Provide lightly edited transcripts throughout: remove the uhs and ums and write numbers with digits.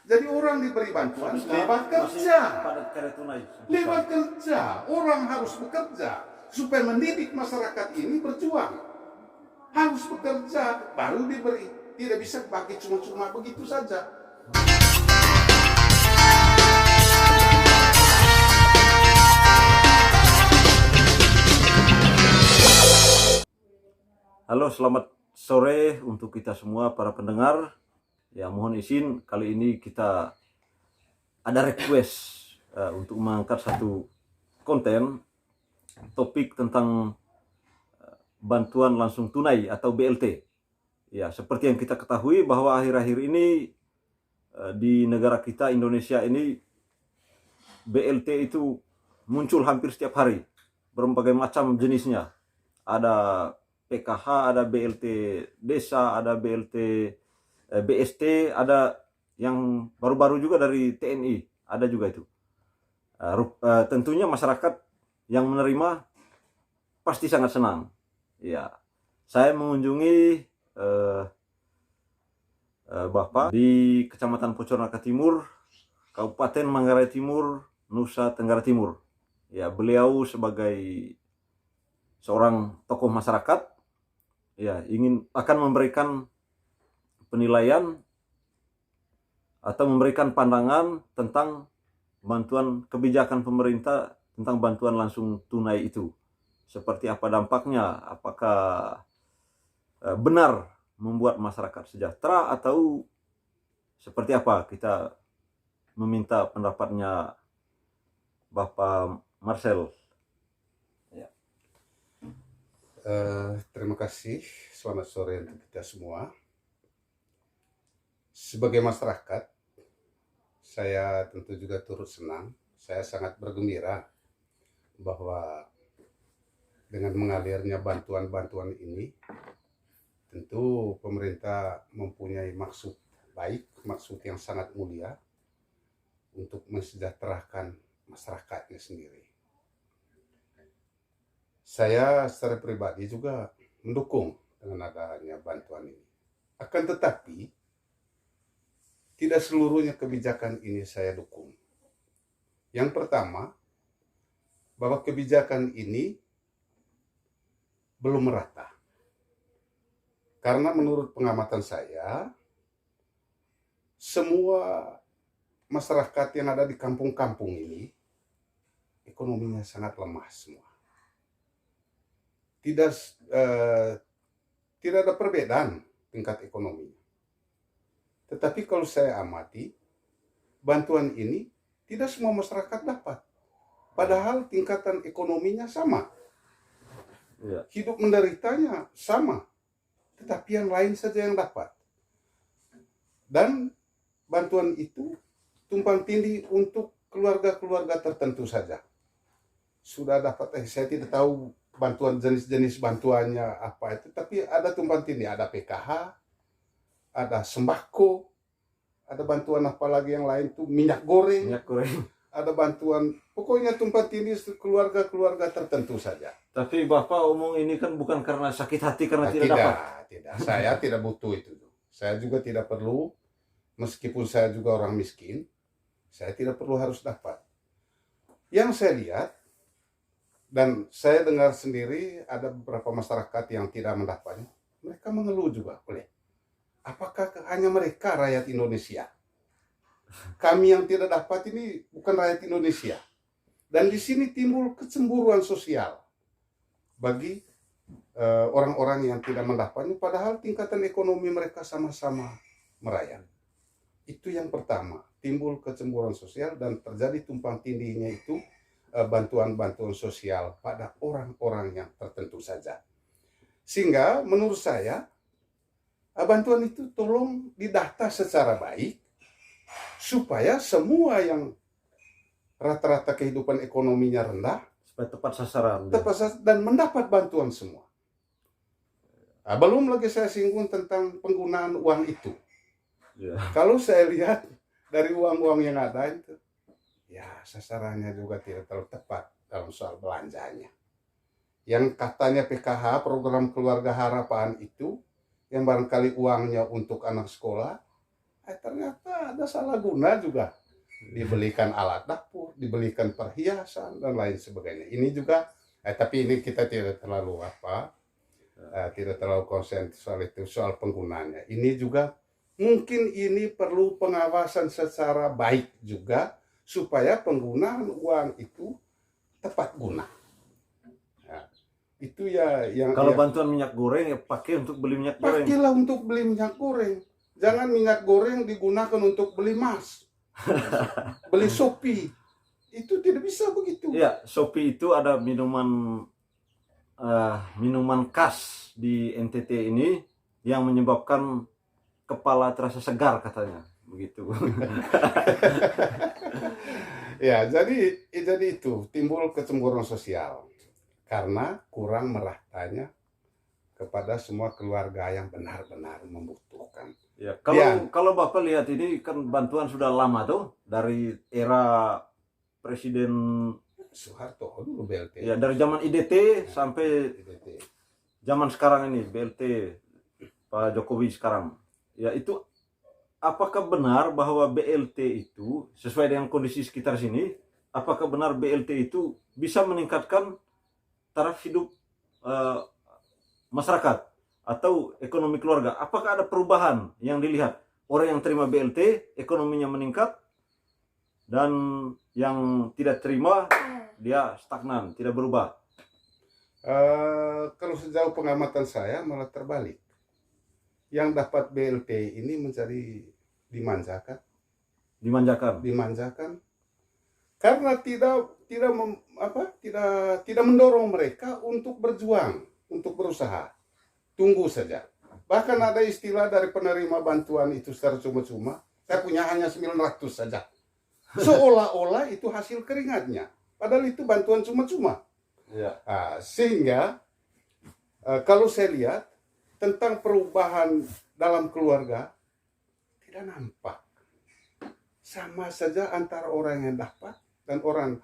Jadi orang diberi bantuan lewat kerja. Padat karya tunai. Lewat kerja. Orang harus bekerja supaya mendidik masyarakat ini berjuang. Harus bekerja baru diberi. Tidak bisa pakai cuma-cuma begitu saja. Halo, selamat sore untuk kita semua para pendengar. Ya, mohon izin kali ini kita ada request untuk mengangkat satu konten topik tentang bantuan langsung tunai atau BLT. Ya, seperti yang kita ketahui bahwa akhir-akhir ini di negara kita Indonesia ini BLT itu muncul hampir setiap hari, berbagai macam jenisnya. Ada PKH, ada BLT desa, ada BLT BST, ada yang baru-baru juga dari TNI, ada juga itu. Tentunya masyarakat yang menerima pasti sangat senang. Ya, saya mengunjungi Bapak di Kecamatan Poconaka Timur, Kabupaten Manggarai Timur, Nusa Tenggara Timur. Ya, beliau sebagai seorang tokoh masyarakat, ya, akan memberikan penilaian atau memberikan pandangan tentang bantuan kebijakan pemerintah tentang bantuan langsung tunai itu. Seperti apa dampaknya, apakah benar membuat masyarakat sejahtera atau seperti apa. Kita meminta pendapatnya Bapak Marcel. Ya. Terima kasih, selamat sore untuk kita semua. Sebagai masyarakat, saya tentu juga turut senang. Saya sangat bergembira bahwa dengan mengalirnya bantuan-bantuan ini, tentu pemerintah mempunyai maksud baik, maksud yang sangat mulia untuk mensejahterakan masyarakatnya sendiri. Saya secara pribadi juga mendukung dengan adanya bantuan ini. Akan tetapi, tidak seluruhnya kebijakan ini saya dukung. Yang pertama, bahwa kebijakan ini belum merata. Karena menurut pengamatan saya, semua masyarakat yang ada di kampung-kampung ini, ekonominya sangat lemah semua. Tidak ada perbedaan tingkat ekonomi. Tetapi kalau saya amati, bantuan ini tidak semua masyarakat dapat. Padahal tingkatan ekonominya sama. Ya. Hidup menderitanya sama. Tetapi yang lain saja yang dapat. Dan bantuan itu tumpang tindih untuk keluarga-keluarga tertentu saja. Sudah dapat, saya tidak tahu bantuan jenis-jenis bantuannya apa itu. Tapi ada tumpang tindih, ada PKH, ada sembako, ada bantuan apa lagi yang lain tuh, minyak goreng. Ada bantuan, pokoknya tumpang tindih keluarga-keluarga tertentu saja. Tapi Bapak omong ini kan bukan karena sakit hati karena tidak dapat. Tidak, saya tidak butuh itu. Saya juga tidak perlu, meskipun saya juga orang miskin, saya tidak perlu harus dapat. Yang saya lihat, dan saya dengar sendiri ada beberapa masyarakat yang tidak mendapatnya, mereka mengeluh juga. Apakah hanya mereka rakyat Indonesia? Kami yang tidak dapat ini bukan rakyat Indonesia. Dan di sini timbul kecemburuan sosial bagi orang-orang yang tidak mendapatnya, padahal tingkatan ekonomi mereka sama-sama merayap. Itu yang pertama, timbul kecemburuan sosial dan terjadi tumpang tindihnya itu bantuan-bantuan sosial pada orang-orang yang tertentu saja. Sehingga menurut saya, bantuan itu tolong didata secara baik supaya semua yang rata-rata kehidupan ekonominya rendah supaya tepat sasaran dan mendapat bantuan semua. Belum lagi saya singgung tentang penggunaan uang itu. Ya. Kalau saya lihat dari uang-uang yang ada itu, ya sasarannya juga tidak terlalu tepat dalam soal belanjanya. Yang katanya PKH, program keluarga harapan itu, yang barangkali uangnya untuk anak sekolah, ternyata ada salah guna juga. Dibelikan alat dapur, dibelikan perhiasan dan lain sebagainya. Ini juga, tapi ini kita tidak terlalu tidak terlalu konsen soal itu, soal penggunaannya. Ini juga mungkin ini perlu pengawasan secara baik juga supaya penggunaan uang itu tepat guna. Ya, itu ya yang Kalau ya, bantuan minyak goreng ya pakai untuk beli minyak goreng. pakailah untuk beli minyak goreng. Jangan minyak goreng digunakan untuk beli emas, beli Shopee. Itu tidak bisa begitu. Ya, Shopee itu ada minuman khas di NTT ini yang menyebabkan kepala terasa segar katanya, begitu. Ya, jadi itu timbul kecemburuan sosial karena kurang meratanya kepada semua keluarga yang benar-benar membutuhkan. Ya, kalau Bapak lihat ini kan bantuan sudah lama tuh dari era Presiden Soeharto dulu BLT. ya, dari zaman IDT sampai zaman sekarang ini BLT Pak Jokowi sekarang. Ya, itu apakah benar bahwa BLT itu sesuai dengan kondisi sekitar sini, apakah benar BLT itu bisa meningkatkan taraf hidup masyarakat atau ekonomi keluarga? Apakah ada perubahan yang dilihat? Orang yang terima BLT ekonominya meningkat dan yang tidak terima dia stagnan, tidak berubah. Kalau sejauh pengamatan saya malah terbalik. Yang dapat BLT ini menjadi dimanjakan karena tidak mendorong mereka untuk berjuang, untuk berusaha. Tunggu saja. Bahkan ada istilah dari penerima bantuan itu secara cuma-cuma, saya punya hanya 900 saja. Seolah-olah itu hasil keringatnya. Padahal itu bantuan cuma-cuma. Ya. Sehingga kalau saya lihat tentang perubahan dalam keluarga tidak nampak. Sama saja antara orang yang dapat dan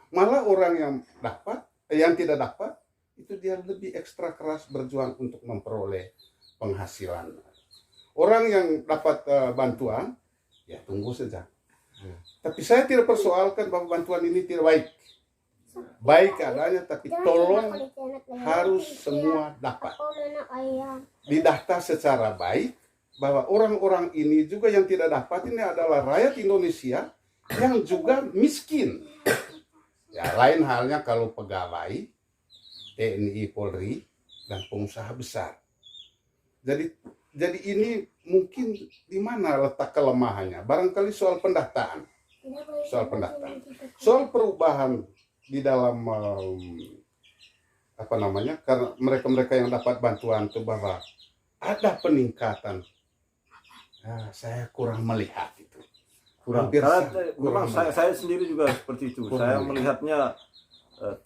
malah orang yang tidak dapat itu dia lebih ekstra keras berjuang untuk memperoleh penghasilan. Orang yang dapat bantuan ya tunggu saja. Tapi saya tidak persoalkan bahwa bantuan ini tidak baik. Baik adanya, tapi tolong harus semua dapat. Didata secara baik bahwa orang-orang ini juga yang tidak dapat ini adalah rakyat Indonesia yang juga miskin. Ya, lain halnya kalau pegawai TNI, Polri, dan pengusaha besar. Jadi ini mungkin di mana letak kelemahannya? Barangkali soal pendataan. Soal perubahan di dalam karena mereka yang dapat bantuan itu bahwa ada peningkatan. Nah, saya kurang melihat itu. Saya sendiri juga seperti itu. Saya melihatnya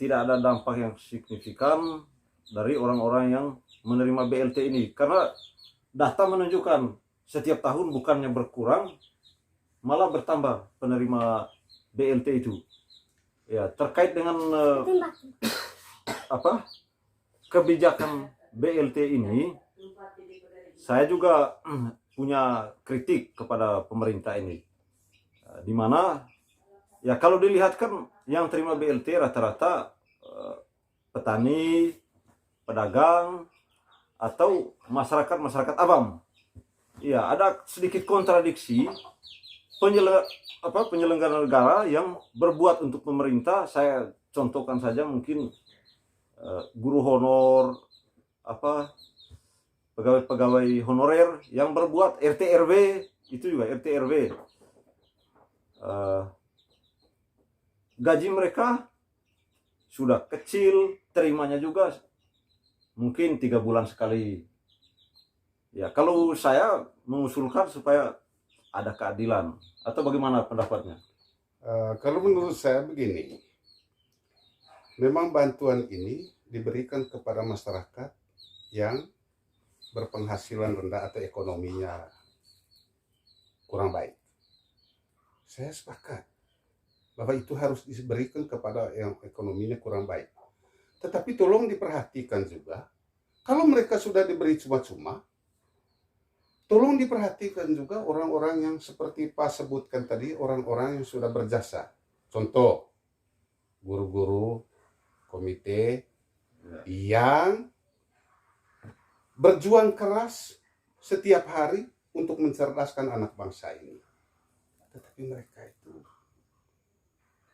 tidak ada dampak yang signifikan dari orang-orang yang menerima BLT ini, karena data menunjukkan setiap tahun bukannya berkurang malah bertambah penerima BLT itu. Ya, terkait dengan kebijakan BLT ini, saya juga punya kritik kepada pemerintah ini, di mana ya kalau dilihat kan yang terima BLT rata-rata petani, pedagang, atau masyarakat awam. Ya, ada sedikit kontradiksi penyelenggara negara yang berbuat untuk pemerintah. Saya contohkan saja mungkin guru honor, pegawai honorer yang berbuat RT RW, itu juga RT RW. Gaji mereka sudah kecil, terimanya juga mungkin 3 bulan sekali. Ya, kalau saya mengusulkan supaya ada keadilan, atau bagaimana pendapatnya? Kalau menurut saya begini, memang bantuan ini diberikan kepada masyarakat yang berpenghasilan rendah atau ekonominya kurang baik. Saya sepakat bahwa itu harus diberikan kepada yang ekonominya kurang baik. Tetapi tolong diperhatikan juga, kalau mereka sudah diberi cuma-cuma, tolong diperhatikan juga orang-orang yang seperti Pak sebutkan tadi, orang-orang yang sudah berjasa. Contoh, guru-guru komite yang berjuang keras setiap hari untuk mencerdaskan anak bangsa ini. Tetapi mereka itu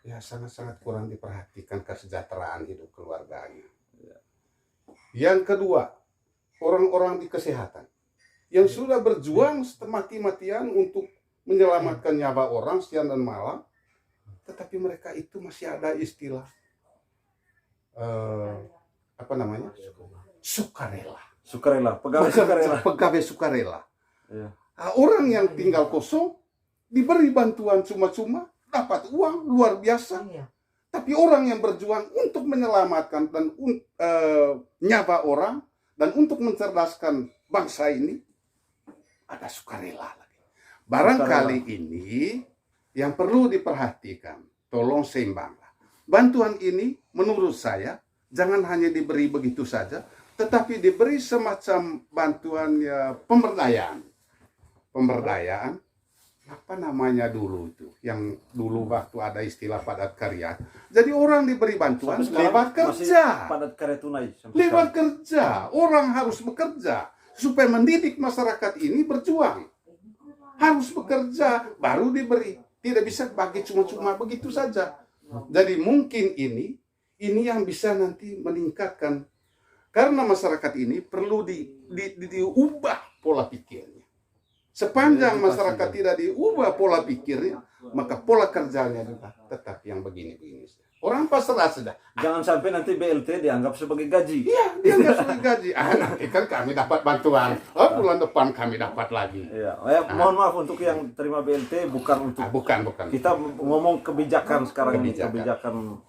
ya sangat-sangat kurang diperhatikan kesejahteraan hidup keluarganya. Yang kedua, orang-orang di kesehatan yang sudah berjuang mati-matian untuk menyelamatkan nyawa orang siang dan malam, tetapi mereka itu masih ada istilah apa namanya? Sukarela. Sukarela, pegawai sukarela. Pegawai sukarela. Ya. Nah, orang yang tinggal kosong diberi bantuan cuma-cuma, dapat uang luar biasa. Tapi orang yang berjuang untuk menyelamatkan dan nyawa orang dan untuk mencerdaskan bangsa ini, ada sukarela lagi. Barangkali ini yang perlu diperhatikan, tolong seimbanglah. Bantuan ini menurut saya jangan hanya diberi begitu saja, tetapi diberi semacam bantuan ya, pemberdayaan. Apa namanya dulu itu? Yang dulu waktu ada istilah padat karya. Jadi orang diberi bantuan lewat kerja. Padat karya tunai. Lewat kerja. Orang harus bekerja supaya mendidik masyarakat ini berjuang. Harus bekerja baru diberi. Tidak bisa bagi cuma-cuma begitu saja. Jadi mungkin ini yang bisa nanti meningkatkan, karena masyarakat ini perlu diubah pola pikirnya. Sepanjang masyarakat tidak diubah pola pikirnya, maka pola kerjanya juga tetap yang begini-begini. Orang pasrah sudah. Jangan sampai nanti BLT dianggap sebagai gaji. Iya, dianggap sebagai gaji. Nanti kan kami dapat bantuan. Bulan depan kami dapat lagi. Iya. Mohon maaf untuk yang terima BLT, bukan untuk. Bukan. Kita ngomong kebijakan sekarang ini, kebijakan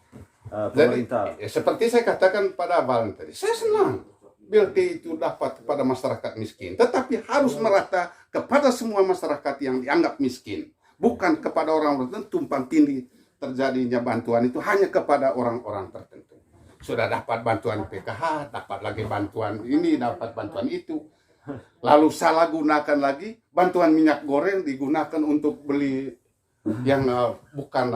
pemerintah. Jadi, seperti saya katakan pada awal tadi, saya senang BLT itu dapat kepada masyarakat miskin, tetapi harus merata kepada semua masyarakat yang dianggap miskin, bukan kepada orang tertentu. Tumpang tindih terjadinya bantuan itu hanya kepada orang-orang tertentu. Sudah dapat bantuan PKH, dapat lagi bantuan ini, dapat bantuan itu, lalu salah gunakan lagi bantuan minyak goreng digunakan untuk beli yang bukan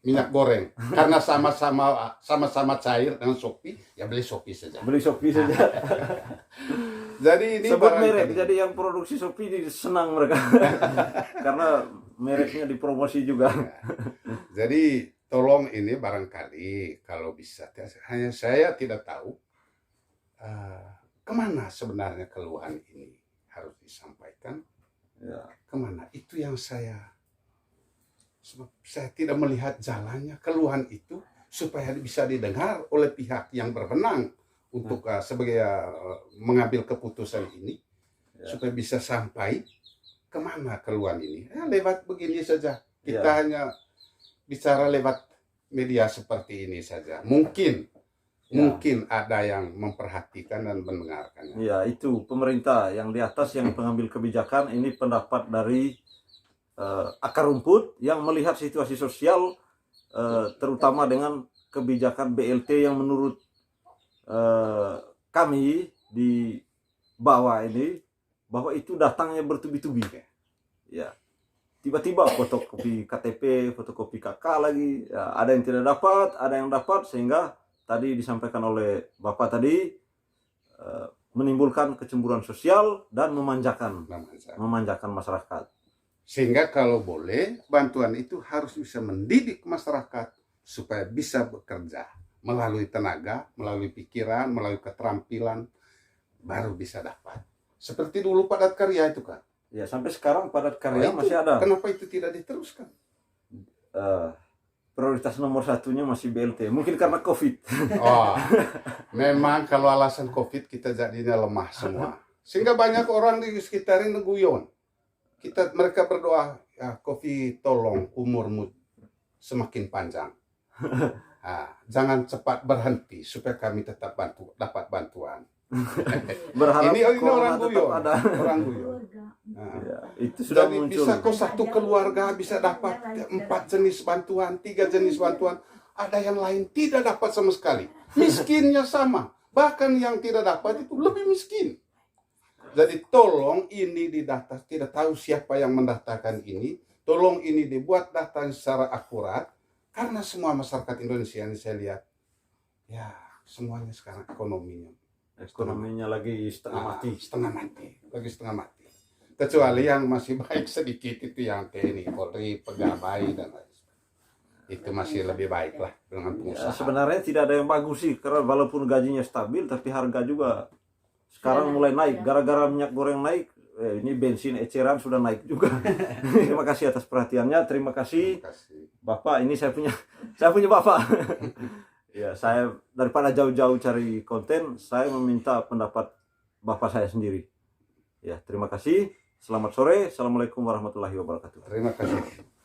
minyak goreng, karena sama-sama cair dengan Shopee, ya beli Shopee saja. Beli Shopee saja. Jadi ini sebut merek, jadi yang produksi Shopee senang mereka karena mereknya dipromosi juga. Jadi tolong ini barangkali kalau bisa, hanya saya tidak tahu kemana sebenarnya keluhan ini harus disampaikan. Ya. Kemana? Itu yang saya tidak melihat jalannya keluhan itu supaya bisa didengar oleh pihak yang berwenang untuk sebagai mengambil keputusan ini, supaya bisa sampai kemana keluhan ini. Lewat begini saja kita hanya bicara lewat media seperti ini saja. Mungkin ada yang memperhatikan dan mendengarkannya. Ya, itu pemerintah yang di atas yang pengambil kebijakan ini pendapat dari akar rumput yang melihat situasi sosial, terutama dengan kebijakan BLT yang menurut kami di bawah ini bahwa itu datangnya bertubi-tubi. Ya, tiba-tiba fotokopi KTP, fotokopi KK lagi, ya, ada yang tidak dapat, ada yang dapat, sehingga tadi disampaikan oleh Bapak tadi menimbulkan kecemburuan sosial dan memanjakan masyarakat. Sehingga kalau boleh, bantuan itu harus bisa mendidik masyarakat supaya bisa bekerja melalui tenaga, melalui pikiran, melalui keterampilan, baru bisa dapat. Seperti dulu padat karya itu kan. Ya, sampai sekarang padat karya masih ada. Kenapa itu tidak diteruskan? Prioritas nomor satunya masih BLT. Mungkin karena COVID. Memang kalau alasan COVID kita jadinya lemah semua. Sehingga banyak orang di sekitar ini guyon. Mereka berdoa, ya Kofi tolong umurmu semakin panjang. Jangan cepat berhenti supaya kami tetap dapat bantuan. Berharap ini orang guyon. Orang guyon. Ya, itu sudah jadi muncul. bisa kok satu keluarga bisa dapat 4 jenis bantuan, 3 jenis bantuan. Ada yang lain tidak dapat sama sekali. Miskinnya sama. Bahkan yang tidak dapat itu lebih miskin. Jadi tolong ini didaftar, tidak tahu siapa yang mendaftarkan ini, tolong ini dibuat data secara akurat, karena semua masyarakat Indonesia yang saya lihat, ya semuanya sekarang Ekonominya lagi setengah mati. Lagi setengah mati. Kecuali yang masih baik sedikit itu yang TNI, Polri, pegawai dan lain sebagainya. Itu masih lebih baik lah dengan Ya, pengusaha. sebenarnya tidak ada yang bagus sih, karena walaupun gajinya stabil, tapi harga juga sekarang mulai naik. Gara-gara minyak goreng naik, ini bensin eceran sudah naik juga. Terima kasih atas perhatiannya. Terima kasih Terima kasih. Bapak. Ini saya punya Bapak. Ya, saya daripada jauh-jauh cari konten, saya meminta pendapat Bapak saya sendiri. Ya, terima kasih. Selamat sore. Assalamualaikum warahmatullahi wabarakatuh. Terima kasih.